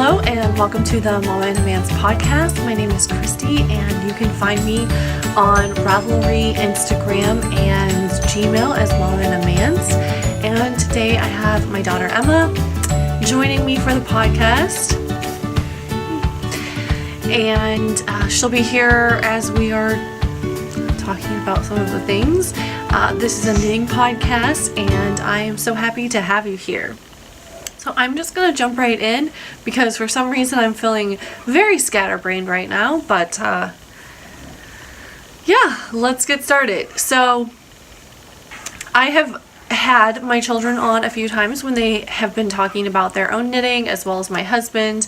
Hello and welcome to the Mama and a Man's podcast. My name is Christy and you can find me on Ravelry, Instagram, and Gmail as Mama and a Man's. And today I have my daughter Emma joining me for the podcast. And she'll be here as we are talking about some of the things. This is a knitting podcast and I am so happy to have you here. So I'm just going to jump right in because for some reason I'm feeling very scatterbrained right now, but yeah, let's get started. So I have had my children on a few times when they have been talking about their own knitting, as well as my husband,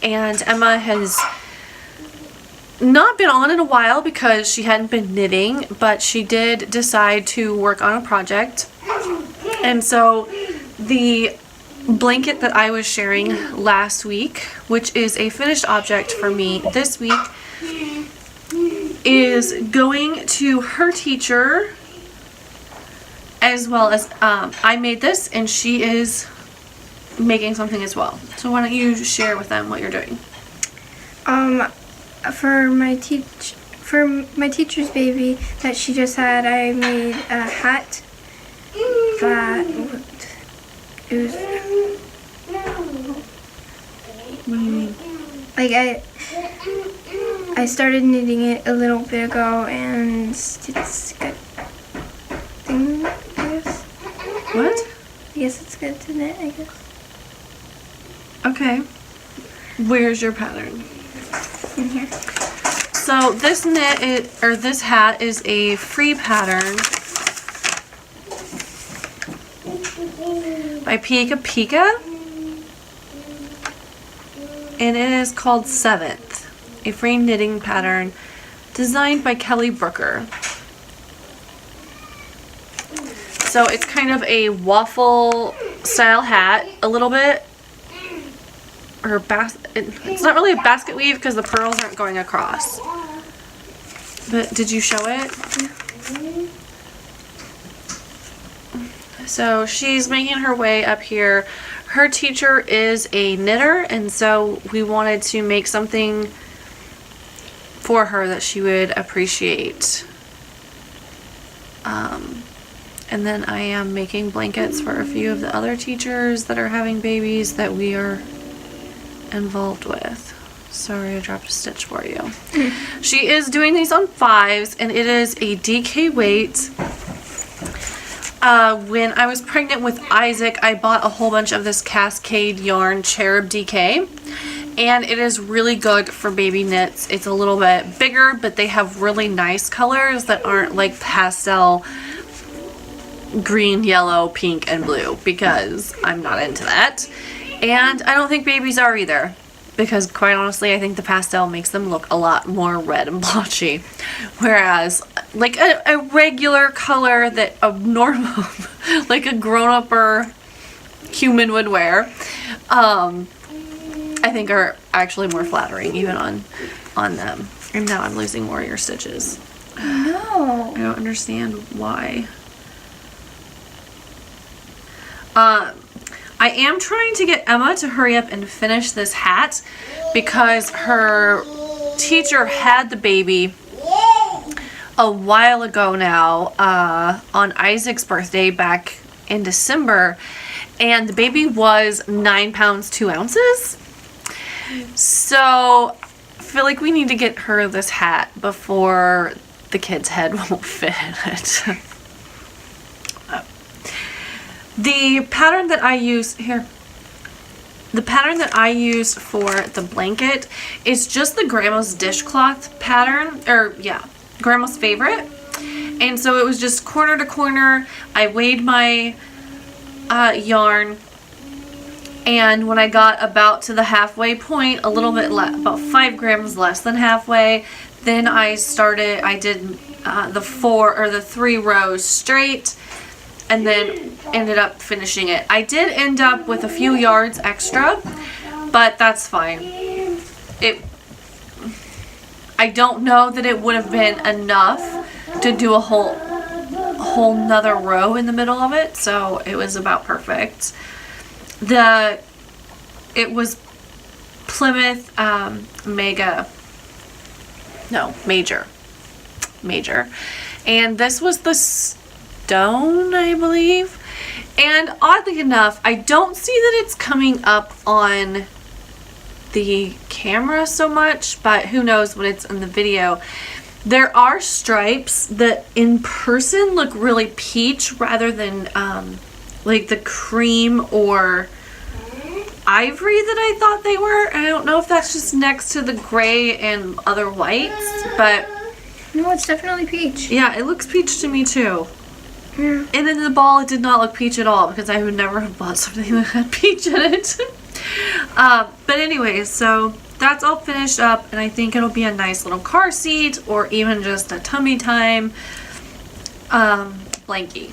and Emma has not been on in a while because she hadn't been knitting, but she did decide to work on a project. And so the blanket that I was sharing last week, which is a finished object for me this week, is going to her teacher, as well as I made this and she is making something as well. So why don't you share with them what you're doing? For my teacher's baby that she just had, I made a hat that it was like I started knitting it a little bit ago and it's good thing, I guess. What? I guess it's good to knit, I guess. Okay. Where's your pattern? In here. So this this hat is a free pattern by Pika Pika, and it is called 7th, a free knitting pattern designed by Kelly Brooker. So it's kind of a waffle style hat, a little bit, or it's not really a basket weave because the pearls aren't going across. But did you show it? So she's making her way up here. Her teacher is a knitter, and so we wanted to make something for her that she would appreciate. And then I am making blankets for a few of the other teachers that are having babies that we are involved with. Sorry, I dropped a stitch for you. She is doing these on 5s, and it is a DK weight. When I was pregnant with Isaac, I bought a whole bunch of this Cascade yarn Cherub DK, and it is really good for baby knits. It's a little bit bigger, but they have really nice colors that aren't like pastel green, yellow, pink, and blue, because I'm not into that. And I don't think babies are either, because quite honestly I think the pastel makes them look a lot more red and blotchy, whereas like a regular color that a normal like a grown-up or human would wear, I think are actually more flattering even on them. And now I'm losing more of your stitches. No. I don't understand why. I am trying to get Emma to hurry up and finish this hat because her teacher had the baby a while ago now, on Isaac's birthday back in December, and the baby was 9 pounds 2 ounces. So I feel like we need to get her this hat before the kid's head won't fit in it. The pattern that I use for the blanket is just the Grandma's dishcloth pattern, Grandma's favorite. And so it was just corner to corner. I weighed my yarn, and when I got about to the halfway point, a little bit about 5 grams less than halfway, then I did the 3 rows straight, and then ended up finishing it. I did end up with a few yards extra, but that's fine. I don't know that it would have been enough to do a whole nother row in the middle of it, so it was about perfect. It was Plymouth Major. And this was the stone, I believe. And oddly enough, I don't see that it's coming up on the camera so much, but who knows when it's in the video. There are stripes that in person look really peach rather than like the cream or ivory that I thought they were. I don't know if that's just next to the gray and other whites, but No, it's definitely peach. yeah, it looks peach to me too. Yeah. And in the ball, it did not look peach at all because I would never have bought something that had peach in it. But anyways, so that's all finished up, and I think it'll be a nice little car seat or even just a tummy time blankie.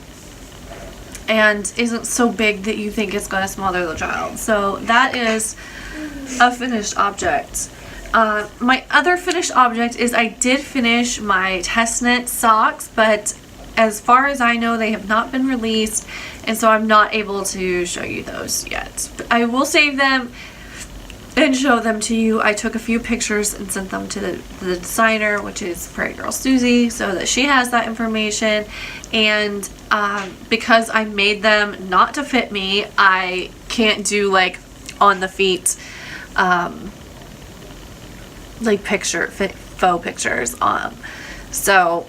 And isn't so big that you think it's going to smother the child. So that is a finished object. My other finished object is I did finish my test knit socks, but as far as I know, they have not been released, and so I'm not able to show you those yet. But I will save them and show them to you. I took a few pictures and sent them to the designer, which is Prairie Girl Susie, so that she has that information. And because I made them not to fit me, I can't do like on the feet like faux pictures. So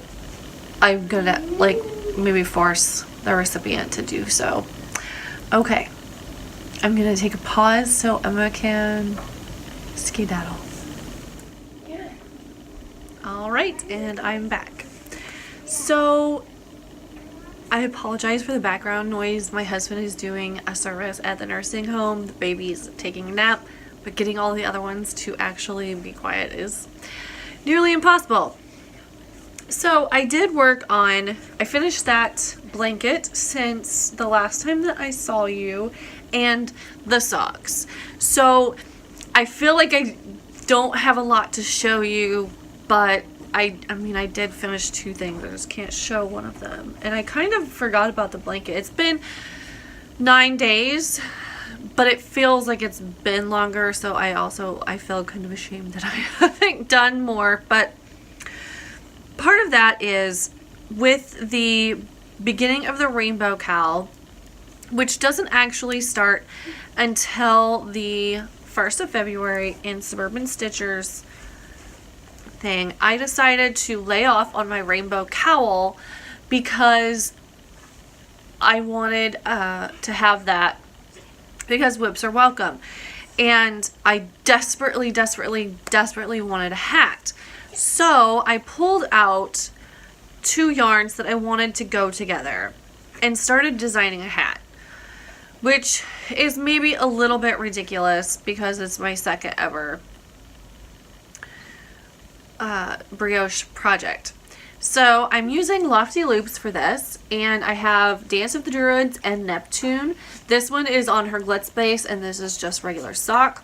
I'm gonna like maybe force the recipient to do so. Okay, I'm gonna take a pause so Emma can skedaddle. Yeah. All right, and I'm back. So I apologize for the background noise. My husband is doing a service at the nursing home. The baby's taking a nap, but getting all the other ones to actually be quiet is nearly impossible. So I did work on, I finished that blanket since the last time that I saw you, and the socks. So I feel like I don't have a lot to show you, but I mean, I did finish two things. I just can't show one of them. And I kind of forgot about the blanket. It's been 9 days, but it feels like it's been longer. So I feel kind of ashamed that I haven't done more. But part of that is with the beginning of the rainbow cowl, which doesn't actually start until the 1st of February in Suburban Stitchers thing. I decided to lay off on my rainbow cowl because I wanted to have that because whips are welcome. And I desperately wanted a hat. So I pulled out 2 yarns that I wanted to go together and started designing a hat, which is maybe a little bit ridiculous because it's my second ever brioche project. So I'm using Lofty Loops for this, and I have Dance of the Druids and Neptune. This one is on her glitz base, and this is just regular sock.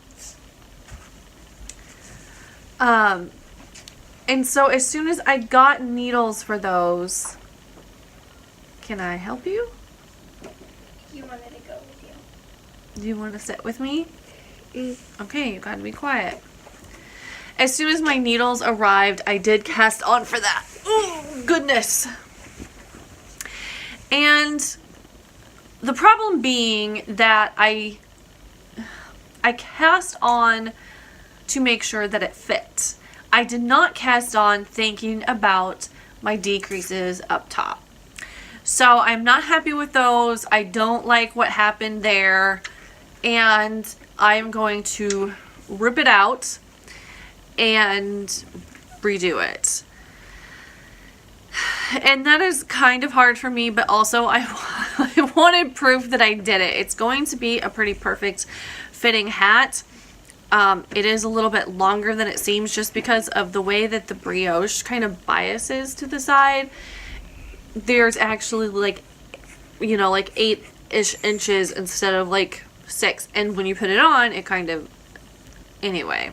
And so as soon as I got needles for those, can I help you? You wanted to go with you. Do you want to sit with me? Okay, you gotta be quiet. As soon as my needles arrived, I did cast on for that. Oh, goodness. And the problem being that I cast on to make sure that it fit. I did not cast on thinking about my decreases up top. So I'm not happy with those. I don't like what happened there. And I'm going to rip it out and redo it. And that is kind of hard for me, but also I wanted proof that I did it. It's going to be a pretty perfect fitting hat. It is a little bit longer than it seems just because of the way that the brioche kind of biases to the side. There's actually like, you know, like 8-ish inches instead of like 6. And when you put it on, it kind of, anyway.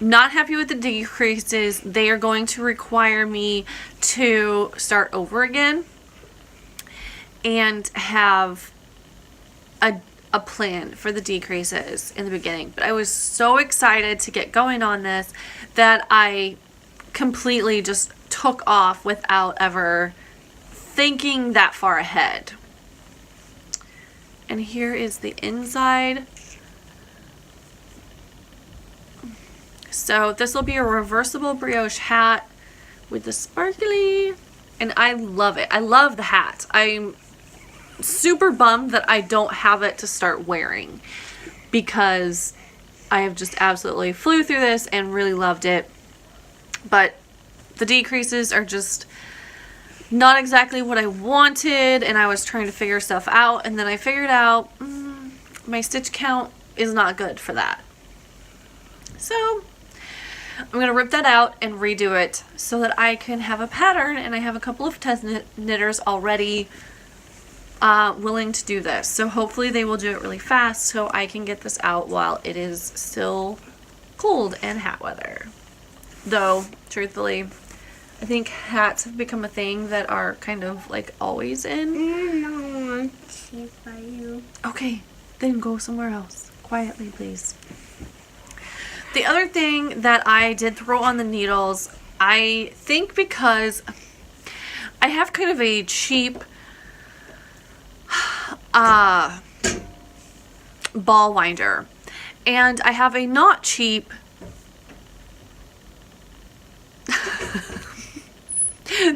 Not happy with the decreases. They are going to require me to start over again and have a plan for the decreases in the beginning, but I was so excited to get going on this that I completely just took off without ever thinking that far ahead. And here is the inside. So this will be a reversible brioche hat with the sparkly, and I love it. I love the hat. I'm super bummed that I don't have it to start wearing because I have just absolutely flew through this and really loved it. But the decreases are just not exactly what I wanted, and I was trying to figure stuff out, and then I figured out my stitch count is not good for that. So I'm going to rip that out and redo it so that I can have a pattern, and I have a couple of test knitters already willing to do this. So hopefully they will do it really fast so I can get this out while it is still cold and hat weather. Though, truthfully, I think hats have become a thing that are kind of like always in. No, she's by you. Okay, then go somewhere else. Quietly, please. The other thing that I did throw on the needles, I think because I have kind of a cheap ball winder, and I have a not cheap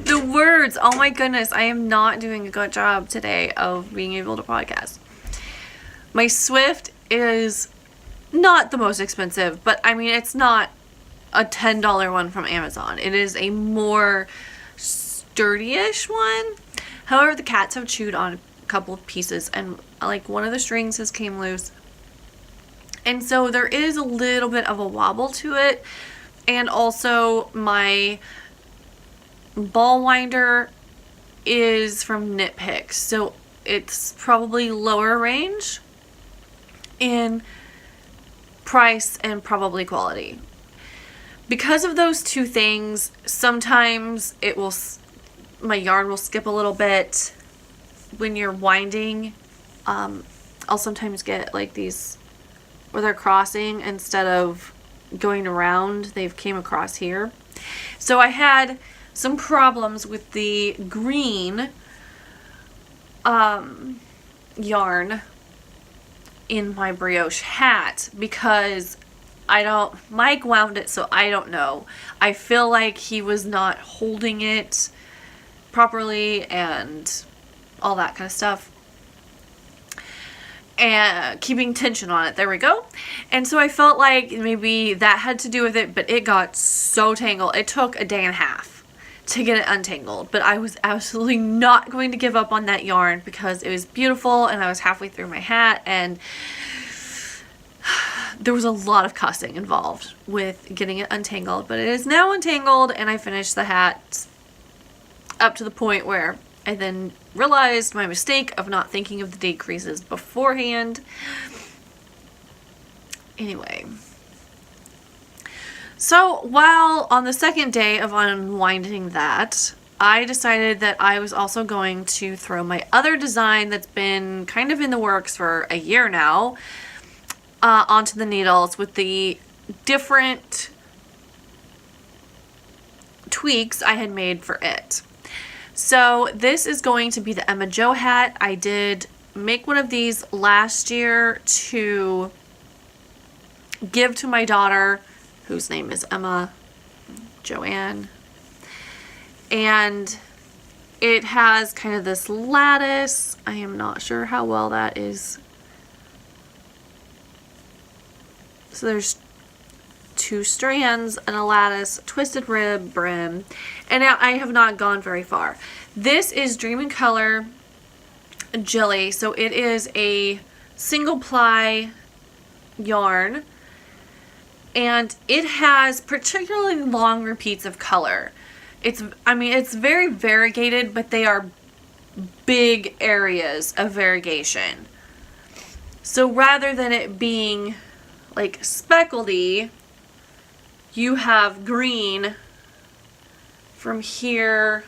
the words, oh my goodness, I am not doing a good job today of being able to podcast. My Swift is not the most expensive, but I mean, it's not a $10 one from Amazon. It is a more sturdy-ish one. However, the cats have chewed on a couple of pieces, and like one of the strings has came loose. And so there is a little bit of a wobble to it. And also my ball winder is from Knit Picks, so it's probably lower range in price and probably quality. Because of those two things, sometimes my yarn will skip a little bit when you're winding. I'll sometimes get like these where they're crossing instead of going around, they've came across here. So I had some problems with the green yarn in my brioche hat because Mike wound it, so I don't know. I feel like he was not holding it properly and all that kind of stuff. And keeping tension on it. There we go. And so I felt like maybe that had to do with it, but it got so tangled. It took a day and a half to get it untangled, but I was absolutely not going to give up on that yarn because it was beautiful and I was halfway through my hat, and there was a lot of cussing involved with getting it untangled, but it is now untangled, and I finished the hat up to the point where I then realized my mistake of not thinking of the decreases beforehand. Anyway, so while on the second day of unwinding that, I decided that I was also going to throw my other design that's been kind of in the works for a year now onto the needles with the different tweaks I had made for it. So this is going to be the Emma Jo hat. I did make one of these last year to give to my daughter, whose name is Emma Joanne. And it has kind of this lattice. I am not sure how well that is. So there's 2 strands and a lattice, twisted rib brim, and I have not gone very far. This is Dream in Color Jelly, so it is a single ply yarn, and it has particularly long repeats of color. It's very variegated, but they are big areas of variegation. So rather than it being like speckledy, you have green from here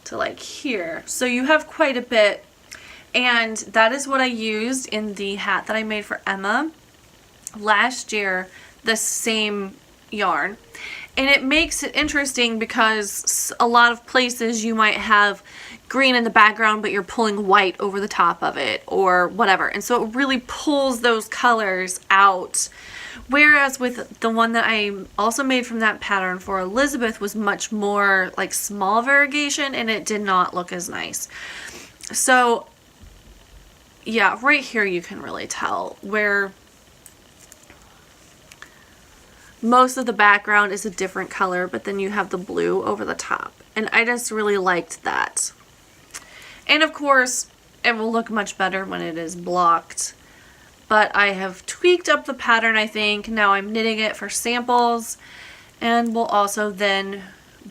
to like here. So you have quite a bit. And that is what I used in the hat that I made for Emma last year, the same yarn. And it makes it interesting because a lot of places you might have green in the background, but you're pulling white over the top of it or whatever. And so it really pulls those colors out. Whereas with the one that I also made from that pattern for Elizabeth was much more like small variegation, and it did not look as nice. So yeah, right here you can really tell where most of the background is a different color, but then you have the blue over the top. And I just really liked that. And of course, it will look much better when it is blocked. But I have tweaked up the pattern, I think. Now I'm knitting it for samples. And we'll also then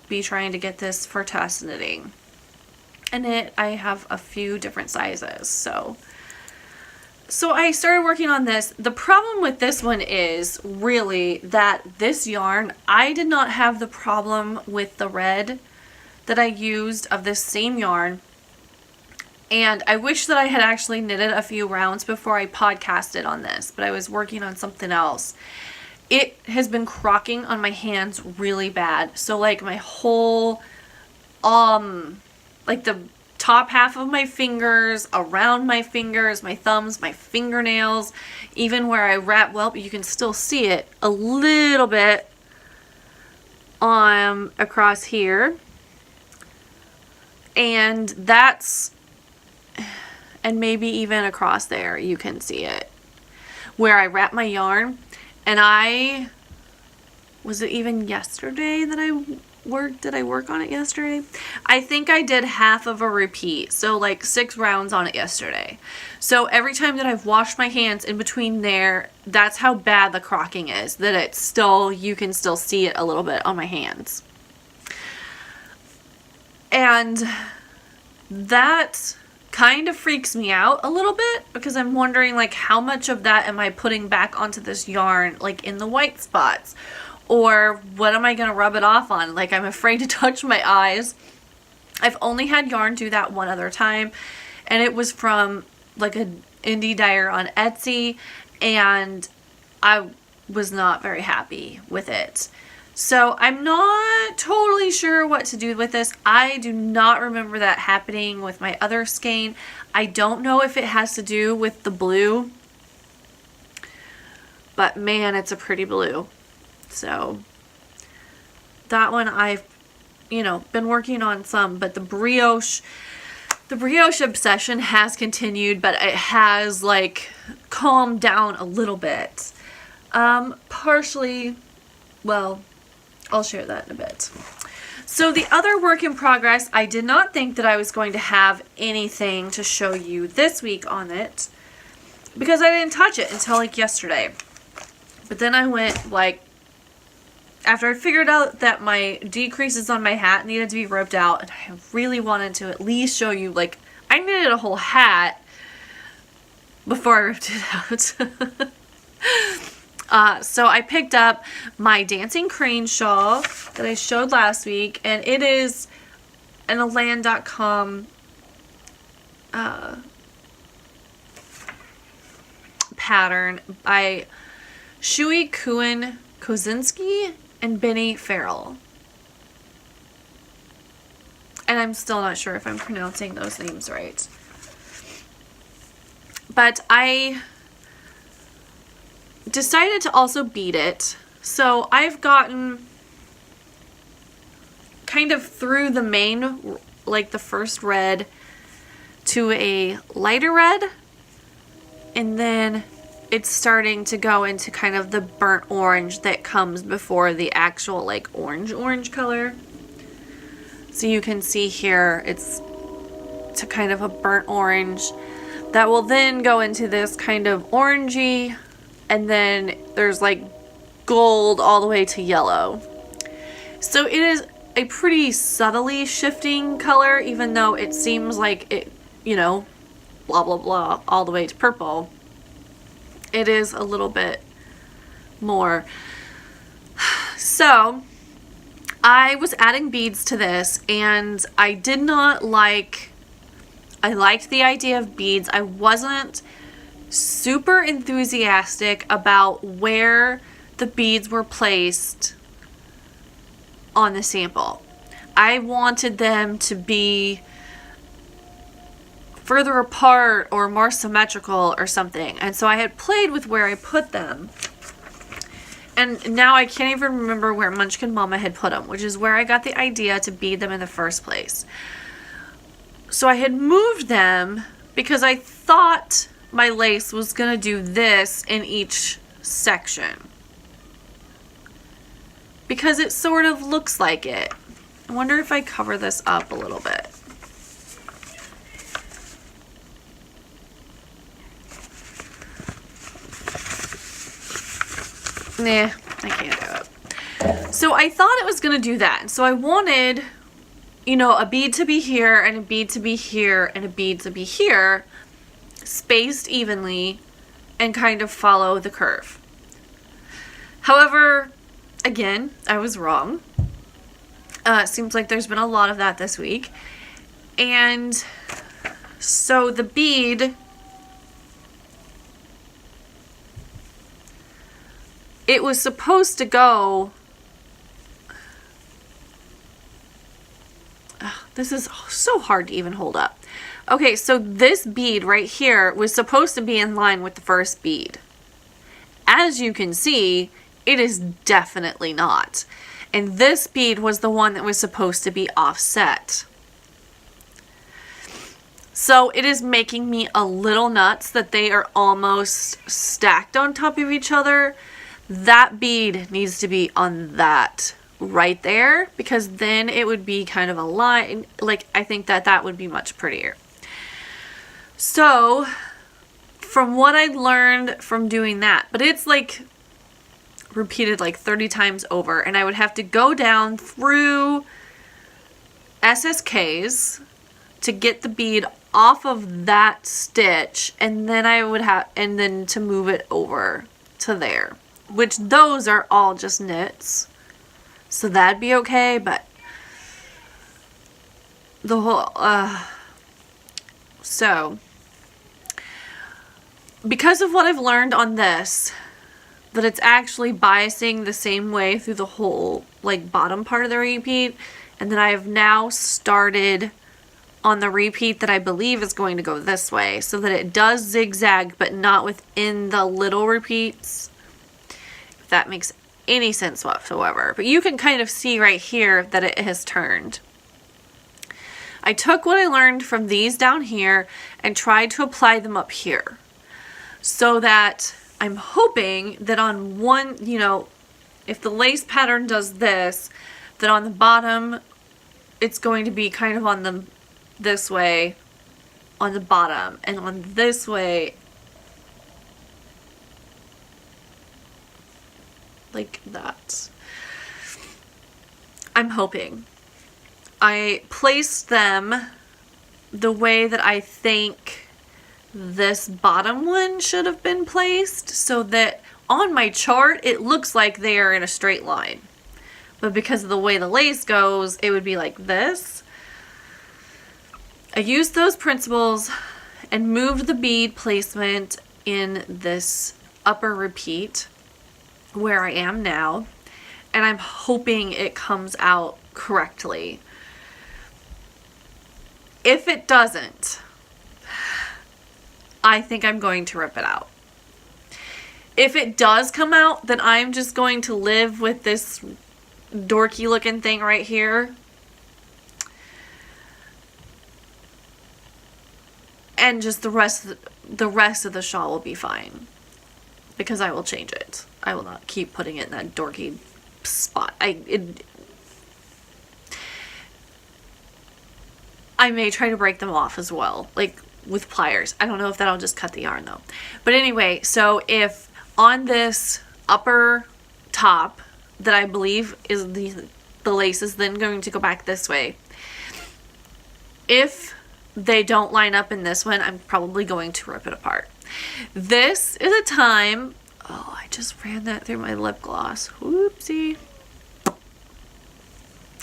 be trying to get this for test knitting. And I have a few different sizes, so I started working on this. The problem with this one is really that this yarn, I did not have the problem with the red that I used of this same yarn. And I wish that I had actually knitted a few rounds before I podcasted on this, but I was working on something else. It has been crocking on my hands really bad. So like my whole, like the top half of my fingers, around my fingers, my thumbs, my fingernails, even where I wrap, well, you can still see it a little bit across here. And maybe even across there, you can see it. Where I wrap my yarn, and was it even yesterday that did I work on it yesterday? I think I did half of a repeat, so like 6 rounds on it yesterday. So every time that I've washed my hands in between there, that's how bad the crocking is, that you can still see it a little bit on my hands. And that kind of freaks me out a little bit, because I'm wondering like how much of that am I putting back onto this yarn, like in the white spots? Or what am I going to rub it off on? Like, I'm afraid to touch my eyes. I've only had yarn do that one other time. And it was from like an indie dyer on Etsy. And I was not very happy with it. So I'm not totally sure what to do with this. I do not remember that happening with my other skein. I don't know if it has to do with the blue. But man, it's a pretty blue. So that one I've, been working on some, but the brioche obsession has continued, but it has like calmed down a little bit. Partially, well, I'll share that in a bit. So the other work in progress, I did not think that I was going to have anything to show you this week on it, because I didn't touch it until like yesterday. But then I went like, after I figured out that my decreases on my hat needed to be ripped out, and I really wanted to at least show you, like, I knitted a whole hat before I ripped it out. So I picked up my Dancing Crane shawl that I showed last week, and it is an Elan.com pattern by Shui Kuhn Kozinski and Benny Farrell. And I'm still not sure if I'm pronouncing those names right. But I decided to also bead it. So I've gotten kind of through the main, like the first red, to a lighter red. And then it's starting to go into kind of the burnt orange that comes before the actual like orange color. So you can see here it's to kind of a burnt orange that will then go into this kind of orangey, and then there's like gold all the way to yellow. So it is a pretty subtly shifting color, even though it seems like it, blah blah blah all the way to purple. It is a little bit more. So I was adding beads to this, and I did not like I liked the idea of beads. I wasn't super enthusiastic about where the beads were placed on the sample. I wanted them to be further apart or more symmetrical or something. And so I had played with where I put them. And now I can't even remember where Munchkin Mama had put them, which is where I got the idea to bead them in the first place. So I had moved them because I thought my lace was going to do this in each section. Because it sort of looks like it. I wonder if I cover this up a little bit. Nah, I can't do it. So I thought it was going to do that. So I wanted, you know, a bead to be here and a bead to be here and a bead to be here, spaced evenly and kind of follow the curve. However, again, I was wrong. It seems like there's been a lot of that this week. And so the bead, it was supposed to go, this is so hard to even hold up. Okay, so this bead right here was supposed to be in line with the first bead. As you can see, it is definitely not. And this bead was the one that was supposed to be offset. So it is making me a little nuts that they are almost stacked on top of each other. That bead needs to be on that right there, because then it would be kind of a line. Like, I think that that would be much prettier. So from what I learned from doing that, but it's like repeated like 30 times over, and I would have to go down through SSKs to get the bead off of that stitch, and then I would have, and then to move it over to there, which those are all just knits, so that'd be okay. But the whole so because of what I've learned on this, that it's actually biasing the same way through the whole like bottom part of the repeat, and then I have now started on the repeat that I believe is going to go this way, so that it does zigzag but not within the little repeats, if that makes any sense whatsoever. But you can kind of see right here that it has turned. I took what I learned from these down here and tried to apply them up here, so that I'm hoping that on one, you know, if the lace pattern does this, that on the bottom it's going to be kind of on the this way on the bottom, and on this way like that. I'm hoping. I placed them the way that I think this bottom one should have been placed, so that on my chart it looks like they are in a straight line, but because of the way the lace goes, it would be like this. I used those principles and moved the bead placement in this upper repeat where I am now, and I'm hoping it comes out correctly. If it doesn't, I think I'm going to rip it out. If it does come out, then I'm just going to live with this dorky looking thing right here. And just the rest of the shawl will be fine, because I will change it. I will not keep putting it in that dorky spot. I may try to break them off as well, like with pliers. I don't know if that'll just cut the yarn though. But anyway, so if on this upper top that I believe is the lace is then going to go back this way, if they don't line up in this one, I'm probably going to rip it apart. This is a time, oh, I just ran that through my lip gloss. Whoopsie.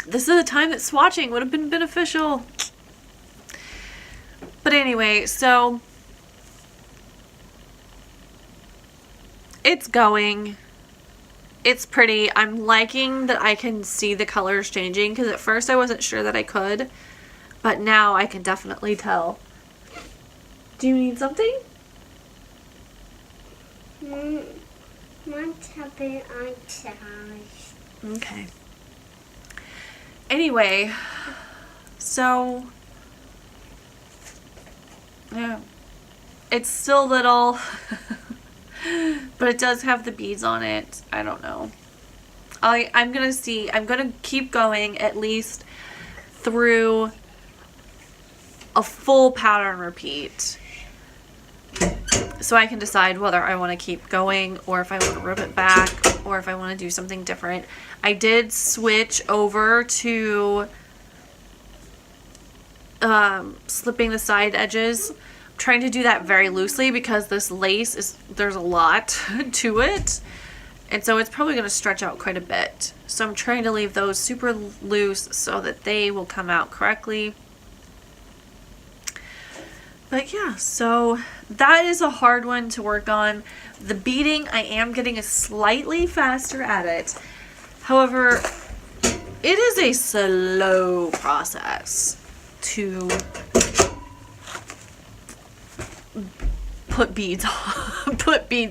This is a time that swatching would have been beneficial. But anyway, so it's going. It's pretty. I'm liking that I can see the colors changing, because at first I wasn't sure that I could, but now I can definitely tell. Do you need something? Want to be on charge. Okay. Anyway, so yeah, it's still little, but it does have the beads on it. I don't know. I'm gonna see. I'm gonna keep going at least through a full pattern repeat, so I can decide whether I want to keep going or if I want to rip it back or if I want to do something different. I did switch over to slipping the side edges. I'm trying to do that very loosely because this lace there's a lot to it, and so it's probably going to stretch out quite a bit. So I'm trying to leave those super loose so that they will come out correctly. But yeah, so that is a hard one to work on. The beading, I am getting slightly faster at it. However, it is a slow process to put beads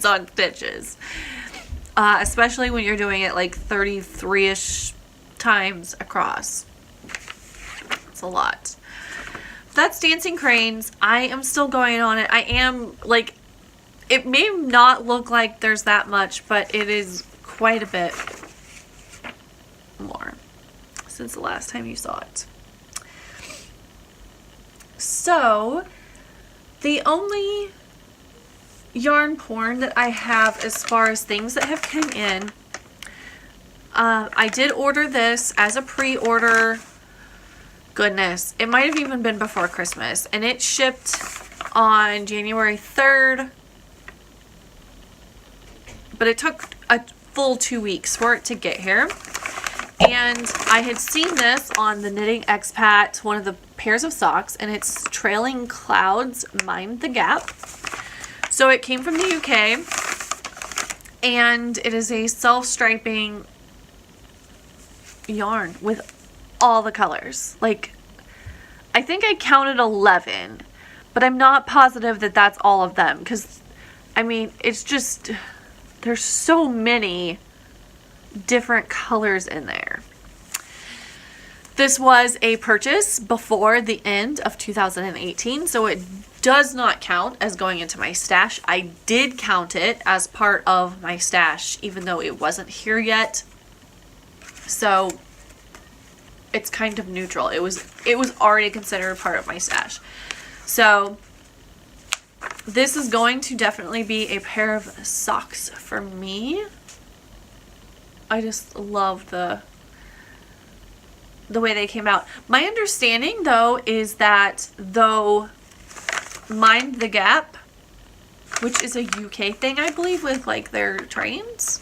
on stitches. Especially when you're doing it like 33-ish times across. It's a lot. That's Dancing Cranes. I am still going on it. I am, like, it may not look like there's that much, but it is quite a bit more since the last time you saw it. So, the only yarn porn that I have as far as things that have come in, I did order this as a pre-order. Goodness, it might have even been before Christmas, and it shipped on January 3rd, but it took a full 2 weeks for it to get here. And I had seen this on the Knitting Expat, one of the pairs of socks, and it's Trailing Clouds Mind the Gap. So it came from the UK, and it is a self-striping yarn with all the colors. Like, I think I counted 11, but I'm not positive that that's all of them, because I mean, it's just, there's so many different colors in there. This was a purchase before the end of 2018, so it does not count as going into my stash. I did count it as part of my stash, even though it wasn't here yet. So it's kind of neutral. It was already considered part of my stash. So this is going to definitely be a pair of socks for me. I just love the way they came out. My understanding, though, is that though Mind the Gap, which is a UK thing, I believe, with like their trains,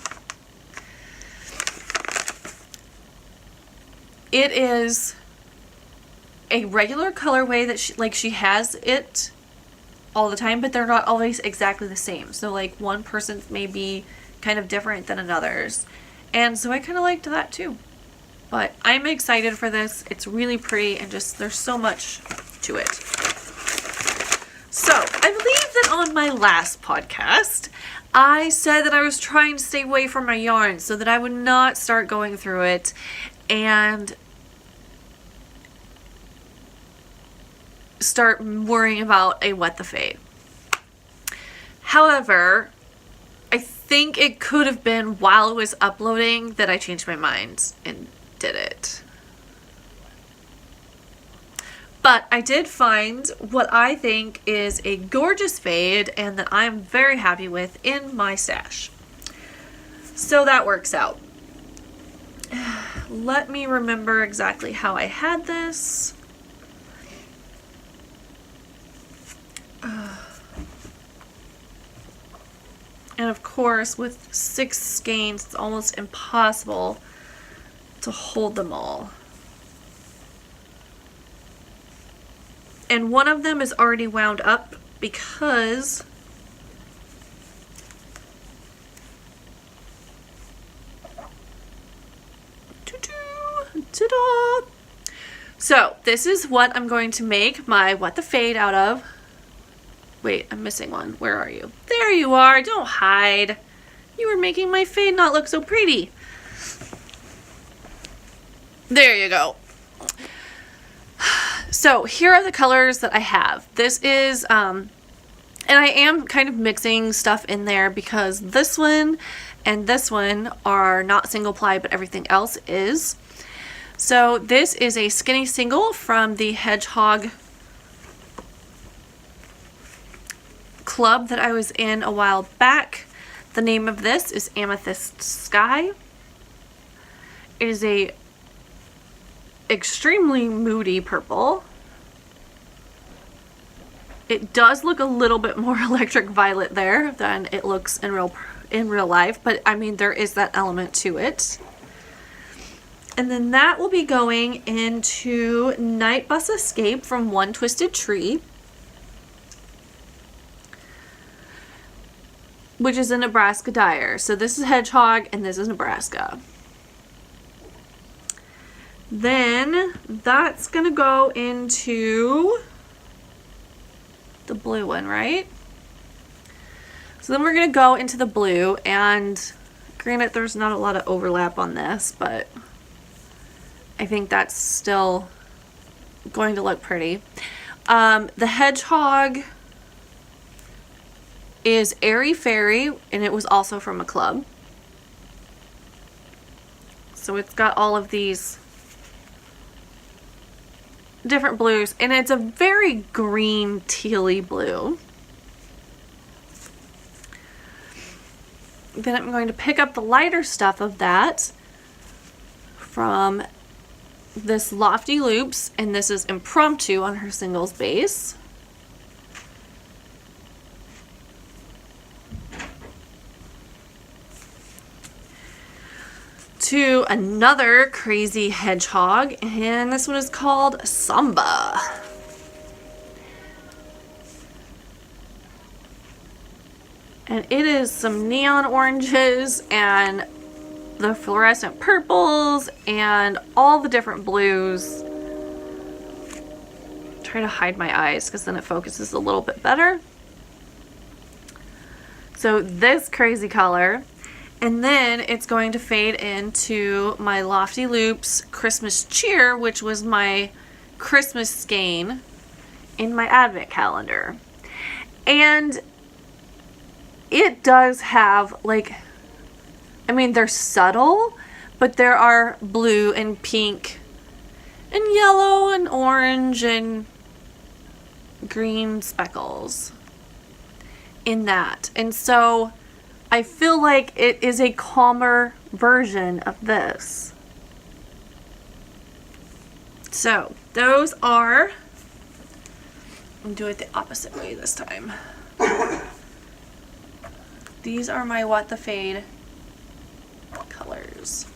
it is a regular colorway that she has it all the time, but they're not always exactly the same. So like one person's may be kind of different than another's. And so I kind of liked that too. But I'm excited for this. It's really pretty, and just there's so much to it. So I believe that on my last podcast, I said that I was trying to stay away from my yarn so that I would not start going through it and start worrying about a What the Fade. However, I think it could have been while it was uploading that I changed my mind and did it. But I did find what I think is a gorgeous fade and that I'm very happy with in my stash. So that works out. Let me remember exactly how I had this. And of course, with 6 skeins, it's almost impossible to hold them all. And one of them is already wound up because ta-da! So this is what I'm going to make my What the Fade out of. Wait, I'm missing one. Where are you? There you are. Don't hide. You were making my fade not look so pretty. There you go. So here are the colors that I have. This is, and I am kind of mixing stuff in there because this one and this one are not single ply, but everything else is. So this is a skinny single from the Hedgehog club that I was in a while back. The name of this is Amethyst Sky. It is a extremely moody purple. It does look a little bit more electric violet there than it looks in real life, but I mean there is that element to it. And then that will be going into Night Bus Escape from One Twisted Tree, which is a Nebraska dyer. So this is Hedgehog and this is Nebraska. Then that's gonna go into the blue one, right? So then we're gonna go into the blue, and granted there's not a lot of overlap on this, but I think that's still going to look pretty. The Hedgehog is Airy Fairy, and it was also from a club. So it's got all of these different blues, and it's a very green tealy blue. Then I'm going to pick up the lighter stuff of that from this Lofty Loops, and this is Impromptu on her singles base. To another crazy Hedgehog, and this one is called Samba. And it is some neon oranges and the fluorescent purples and all the different blues. Try to hide my eyes because then it focuses a little bit better. So this crazy color. And then it's going to fade into my Lofty Loops Christmas Cheer, which was my Christmas skein in my advent calendar. And it does have, like, I mean, they're subtle, but there are blue and pink and yellow and orange and green speckles in that. And so I feel like it is a calmer version of this. So those are, I'll do it the opposite way this time. These are my What the Fade colors.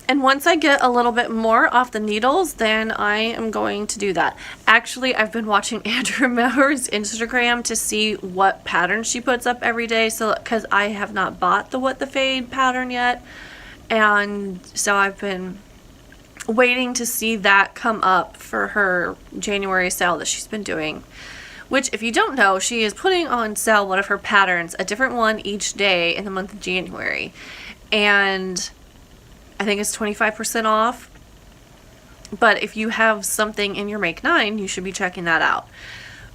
And once I get a little bit more off the needles, then I am going to do that. Actually, I've been watching Andrea Mauer's Instagram to see what pattern she puts up every day. So, because I have not bought the What the Fade pattern yet. And so I've been waiting to see that come up for her January sale that she's been doing. Which, if you don't know, she is putting on sale one of her patterns, a different one each day in the month of January. And I think it's 25% off. But if you have something in your Make 9, you should be checking that out.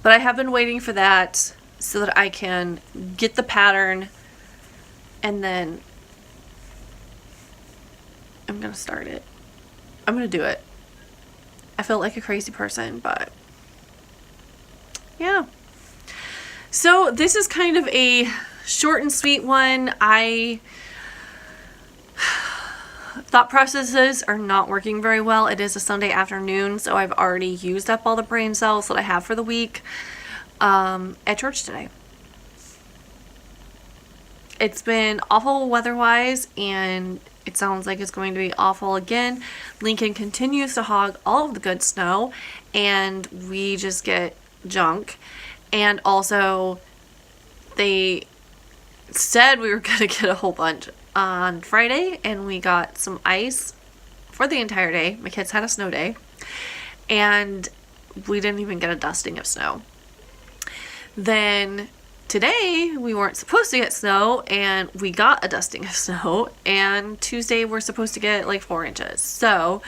But I have been waiting for that so that I can get the pattern, and then I'm going to start it. I'm going to do it. I feel like a crazy person, but yeah. So this is kind of a short and sweet one. Thought processes are not working very well. It is a Sunday afternoon, so I've already used up all the brain cells that I have for the week at church today. It's been awful weather-wise, and It sounds like it's going to be awful again. Lincoln continues to hog all of the good snow, and we just get junk. And also, they said we were going to get a whole bunch on Friday, and we got some ice for the entire day. My kids had a snow day, and we didn't even get a dusting of snow. Then today we weren't supposed to get snow, and we got a dusting of snow, and Tuesday we're supposed to get like 4 inches. So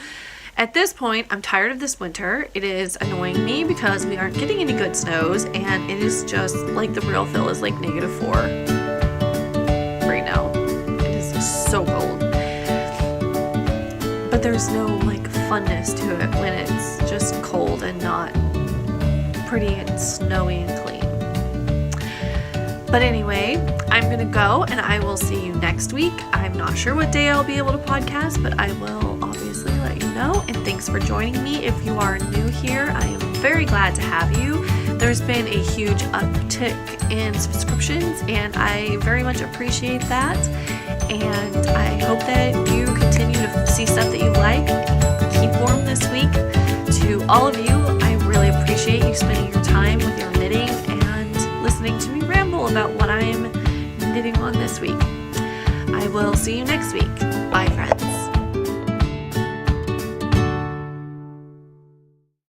at this point, I'm tired of this winter. It is annoying me because we aren't getting any good snows, and it is just like the real feel is like -4 right now. It is so cold. But there's no like funness to it when it's just cold and not pretty and snowy and clean. But anyway, I'm going to go, and I will see you next week. I'm not sure what day I'll be able to podcast, but I will obviously let you know. And thanks for joining me. If you are new here, I am very glad to have you. There's been a huge uptick in subscriptions, and I very much appreciate that. And I hope that you continue to see stuff that you like. Keep warm this week. To all of you, I really appreciate you spending your time with your knitting and listening to me ramble about what I am knitting on this week. I will see you next week. Bye, friends.